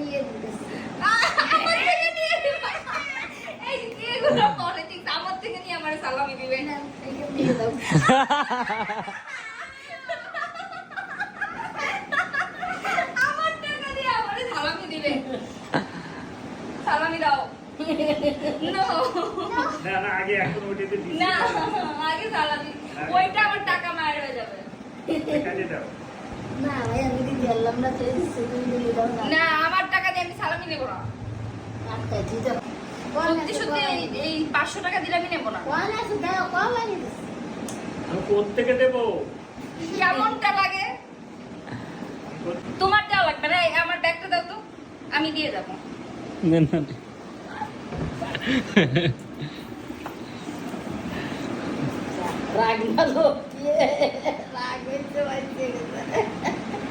নিয়ে দিতেছি। আমার থেকে নিয়ে এই এগুলো পলিটিক্স আমার থেকে নিয়ে আমার সালামি দিবে না, এইটা দিয়ে দাও। আমার টাকা দিয়ে আমার সালামি দিবে সালামি দাও No. না না আগে এখন ওইটাতে দিছি না আগে সালামি ওইটা আমার টাকা মায়ের হয়ে যাবে কাজে দাও না ভাই আমি দিদি আল্লাহ না তো দিচ্ছি তুমি দিয়ে দাও না। না আমার টাকা দিয়ে আমি সালামি নেবো না আচ্ছা দিয়ে দাও। সত্যি সত্যি এই 500 টাকা দিলে আমি নেবো না কোন আছে দাও কোন লাগে দিচ্ছি। আমি কোত্থেকে দেবো কেমনটা লাগে তোমার যা লাগবে না এই আমার ব্যাগটা দাও তো আমি দিয়ে যাবো নেন না রাগ ভালো রাগ হয়েছে বাচ্চা